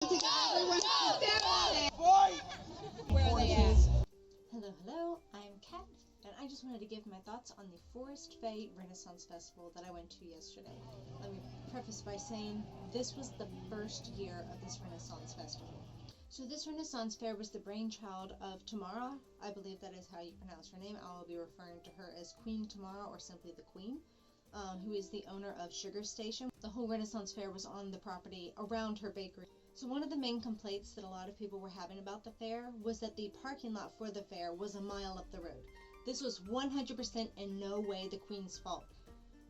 Where are they at? Hello, I'm Kat, and I just wanted to give my thoughts on the Forest FAIRE Renaissance Festival that I went to yesterday. Let me preface by saying this was the first year of this Renaissance Festival. So this Renaissance Fair was the brainchild of Tamara, I believe that is how you pronounce her name. I will be referring to her as Queen Tamara or simply the Queen, who is the owner of Sugar Station. The whole Renaissance Fair was on the property around her bakery. So one of the main complaints that a lot of people were having about the fair was that the parking lot for the fair was a mile up the road. This was 100% in no way the Queen's fault.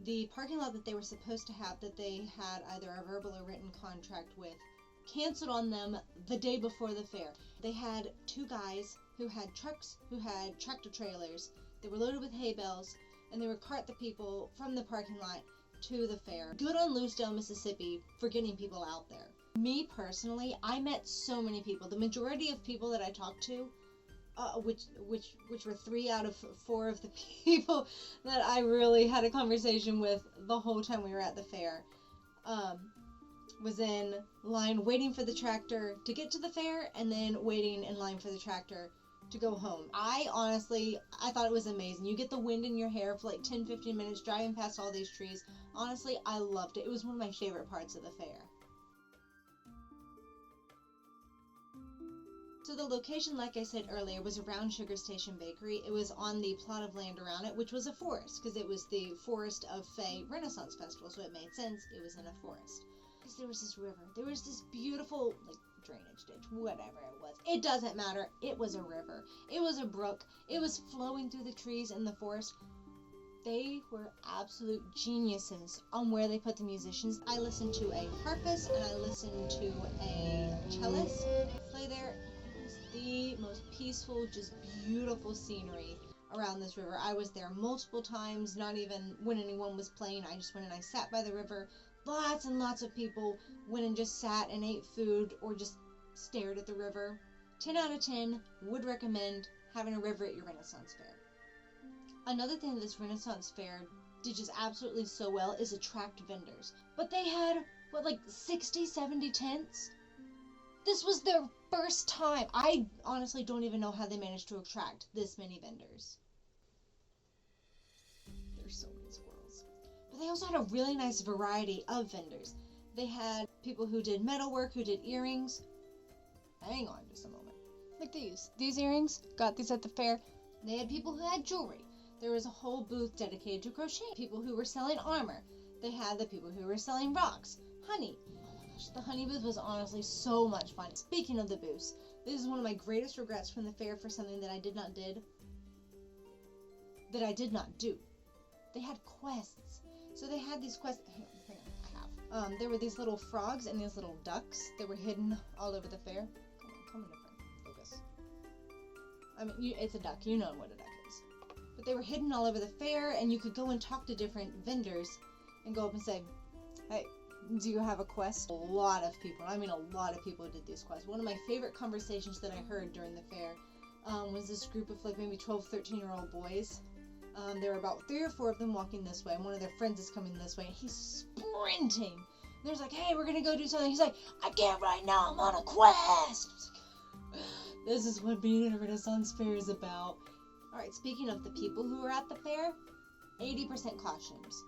The parking lot that they were supposed to have, that they had either a verbal or written contract with, canceled on them the day before the fair. They had two guys who had trucks, who had tractor trailers. They were loaded with hay bales, and they would cart the people from the parking lot to the fair. Good on Loosedale, Mississippi for getting people out there. Me personally, I met so many people. The majority of people that I talked to, which were 3 out of 4 of the people that I really had a conversation with the whole time we were at the fair, was in line waiting for the tractor to get to the fair, and then waiting in line for the tractor to go home. I thought it was amazing. You get the wind in your hair for like 10-15 minutes driving past all these trees. Honestly, I loved it. It was one of my favorite parts of the fair. So the location, like I said earlier, was around Sugar Station Bakery. It was on the plot of land around it, which was a forest, because it was the Forest of FAIRE Renaissance Festival, so it made sense it was in a forest. Because there was this river. There was this beautiful, drainage ditch, whatever it was. It doesn't matter. It was a river. It was a brook. It was flowing through the trees in the forest. They were absolute geniuses on where they put the musicians. I listened to a harpist and I listened to a cellist play there. It was the most peaceful, just beautiful scenery around this river. I was there multiple times, not even when anyone was playing. I just went and I sat by the river. Lots and lots of people went and just sat and ate food or just stared at the river. 10 out of 10, would recommend having a river at your Renaissance Fair. Another thing that this Renaissance Fair did just absolutely so well is attract vendors. But they had, 60, 70 tents? This was their first time. I honestly don't even know how they managed to attract this many vendors. There's so many squirrels. But they also had a really nice variety of vendors. They had people who did metalwork, who did earrings. Hang on just a moment. Like these. These earrings, got these at the fair. They had people who had jewelry. There was a whole booth dedicated to crochet. People who were selling armor. They had the people who were selling rocks. Honey. Oh my gosh, the honey booth was honestly so much fun. Speaking of the booths, this is one of my greatest regrets from the fair for something that I did not do. They had quests. So they had these quests. Hang on, there were these little frogs and these little ducks that were hidden all over the fair. Come in front. Focus. I mean, it's a duck. You know what a duck is. But they were hidden all over the fair, and you could go and talk to different vendors and go up and say, hey, do you have a quest? A lot of people did these quests. One of my favorite conversations that I heard during the fair was this group of maybe 12, 13-year-old boys. There were about 3 or 4 of them walking this way, and one of their friends is coming this way, and he's sprinting. There's hey, we're gonna go do something. He's like, I can't right now, I'm on a quest. This is what being at a Renaissance Fair is about. Alright, speaking of the people who were at the fair, 80% costumes.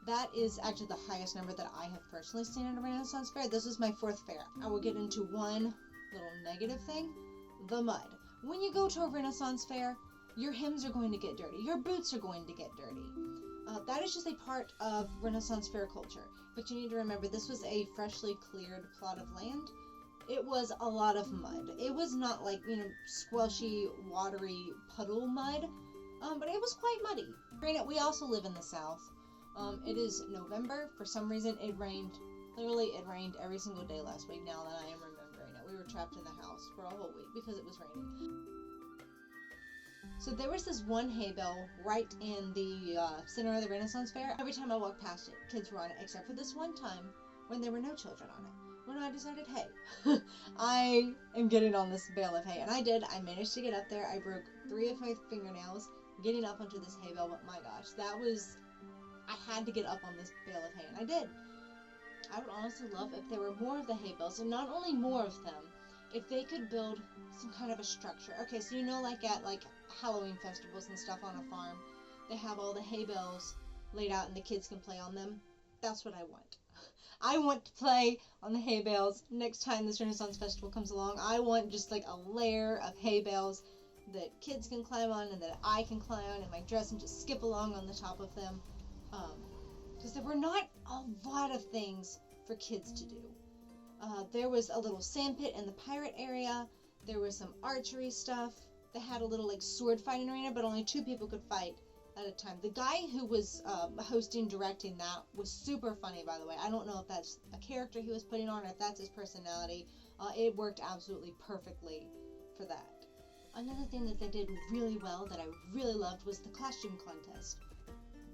That is actually the highest number that I have personally seen at a Renaissance Fair. This was my 4th fair. I will get into one little negative thing, the mud. When you go to a Renaissance Fair, your hems are going to get dirty. Your boots are going to get dirty. That is just a part of Renaissance Fair culture. But you need to remember, this was a freshly cleared plot of land. It was a lot of mud. It was not squelchy, watery puddle mud, but it was quite muddy. Granted, we also live in the South. It is November. For some reason, it rained. Literally, it rained every single day last week, now that I am remembering it. We were trapped in the house for a whole week because it was raining. So there was this one hay bale right in the center of the Renaissance Fair. Every time I walked past it, kids were on it, except for this one time when there were no children on it. When I decided, hey, I am getting on this bale of hay. And I did. I managed to get up there. I broke 3 of my fingernails getting up onto this hay bale. But my gosh, I had to get up on this bale of hay. And I did. I would honestly love if there were more of the hay bales, and not only more of them, if they could build some kind of a structure. Okay, so you know, like at like Halloween festivals and stuff on a farm, they have all the hay bales laid out and the kids can play on them. That's what I want. I want to play on the hay bales next time this Renaissance Festival comes along. I want just like a layer of hay bales that kids can climb on and that I can climb on in my dress and just skip along on the top of them. Because there were not a lot of things for kids to do. There was a little sandpit in the pirate area. There was some archery stuff. They had a little like sword fighting arena, but only 2 people could fight at a time. The guy who was directing that was super funny, by the way. I don't know if that's a character he was putting on or if that's his personality. It worked absolutely perfectly for that. Another thing that they did really well that I really loved was the costume contest.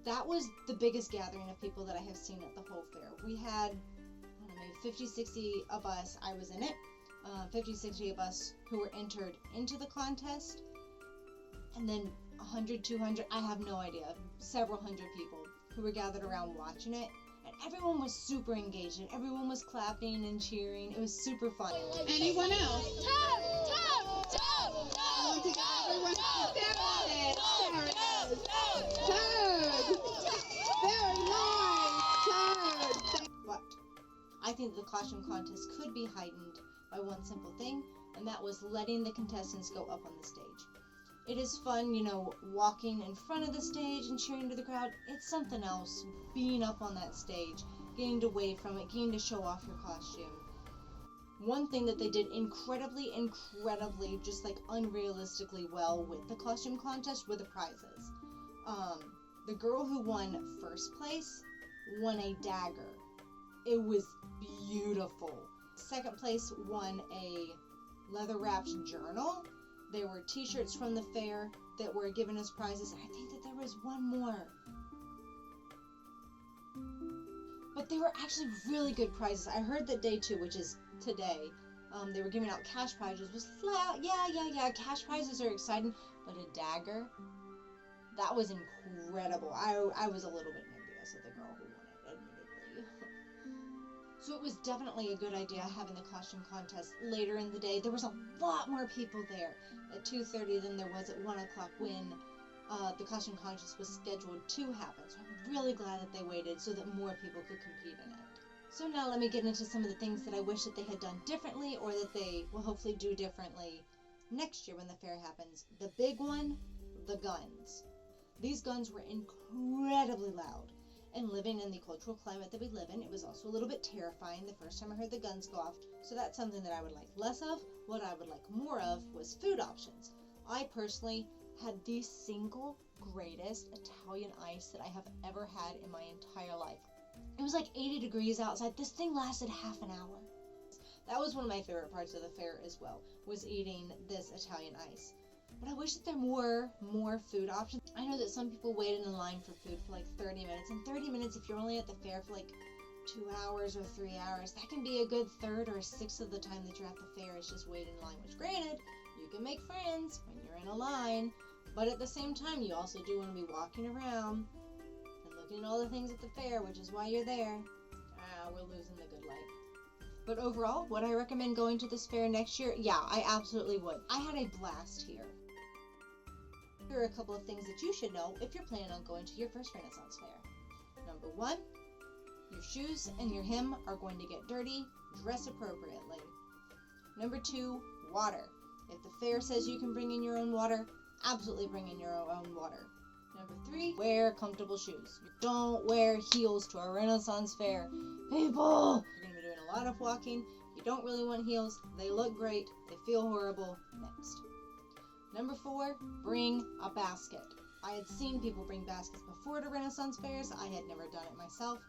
That was the biggest gathering of people that I have seen at the whole fair. We had, I don't know, maybe 50, 60 of us. I was in it. 50, 60 of us who were entered into the contest. And then 100, 200, I have no idea, several hundred people who were gathered around watching it. And everyone was super engaged and everyone was clapping and cheering. It was super fun. Anyone else? Everyone else. There it is. Toad. Very nice. Toad. But I think the costume contest could be heightened by one simple thing, and that was letting the contestants go up on the stage. It is fun, you know, walking in front of the stage and cheering to the crowd. It's something else being up on that stage, getting to wave from it, getting to show off your costume. One thing that they did incredibly, just like unrealistically well with the costume contest were the prizes. The girl who won first place won a dagger. It was beautiful. Second place won a leather-wrapped journal. There were t-shirts from the fair that were given as prizes. I think that there was one more. But they were actually really good prizes. I heard that day 2, which is today, they were giving out cash prizes. Yeah, cash prizes are exciting, but a dagger, that was incredible. I was a little bit envious of the girl who won it, admittedly. So it was definitely a good idea having the costume contest later in the day. There was a lot more people there at 2:30 than there was at 1 o'clock when the costume contest was scheduled to happen. So I'm really glad that they waited so that more people could compete in it. So now let me get into some of the things that I wish that they had done differently or that they will hopefully do differently next year when the fair happens. The big one, the guns. These guns were incredibly loud. And living in the cultural climate that we live in, it was also a little bit terrifying the first time I heard the guns go off. So that's something that I would like less of. What I would like more of was food options. I personally had the single greatest Italian ice that I have ever had in my entire life. It was like 80 degrees outside. This thing lasted half an hour. That was one of my favorite parts of the fair as well, was eating this Italian ice. But I wish that there were more food options. I know that some people waited in line for food for like 30 minutes. And 30 minutes, if you're only at the fair for like 2 hours or 3 hours, that can be a good third or a sixth of the time that you're at the fair is just waiting in line. Which, granted, you can make friends when you're in a line. But at the same time, you also do want to be walking around and looking at all the things at the fair, which is why you're there. We're losing the good life. But overall, would I recommend going to this fair next year? Yeah, I absolutely would. I had a blast here. Here are a couple of things that you should know if you're planning on going to your first Renaissance fair. Number 1, your shoes and your hem are going to get dirty. Dress appropriately. Number 2, water. If the fair says you can bring in your own water, absolutely bring in your own water. Number 3, wear comfortable shoes. Don't wear heels to a Renaissance fair. People, you're going to be doing a lot of walking. You don't really want heels. They look great. They feel horrible. Next. Number 4, bring a basket. I had seen people bring baskets before to Renaissance fairs. I had never done it myself.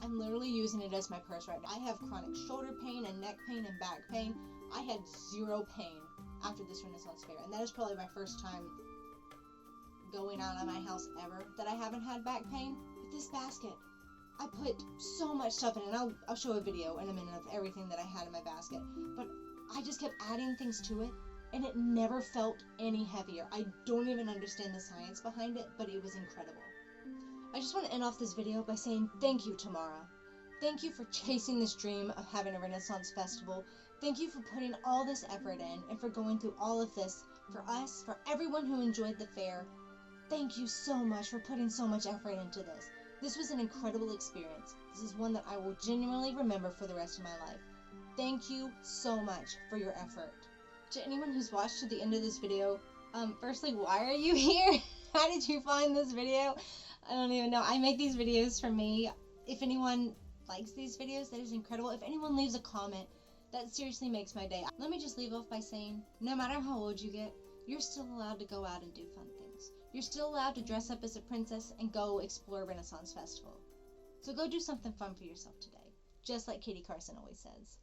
I'm literally using it as my purse right now. I have chronic shoulder pain and neck pain and back pain. I had 0 pain after this Renaissance fair, and that is probably my first time going out of my house ever that I haven't had back pain. With this basket, I put so much stuff in it, and I'll show a video in a minute of everything that I had in my basket, but I just kept adding things to it, and it never felt any heavier. I don't even understand the science behind it, but it was incredible. I just want to end off this video by saying thank you, Tamara. Thank you for chasing this dream of having a Renaissance festival. Thank you for putting all this effort in and for going through all of this for us, for everyone who enjoyed the fair. Thank you so much for putting so much effort into this. This was an incredible experience. This is one that I will genuinely remember for the rest of my life. Thank you so much for your effort. To anyone who's watched to the end of this video, firstly, why are you here? How did you find this video? I don't even know. I make these videos for me. If anyone likes these videos, that is incredible. If anyone leaves a comment, that seriously makes my day. Let me just leave off by saying, no matter how old you get, you're still allowed to go out and do fun things. You're still allowed to dress up as a princess and go explore Renaissance Festival. So go do something fun for yourself today, just like Katie Carson always says.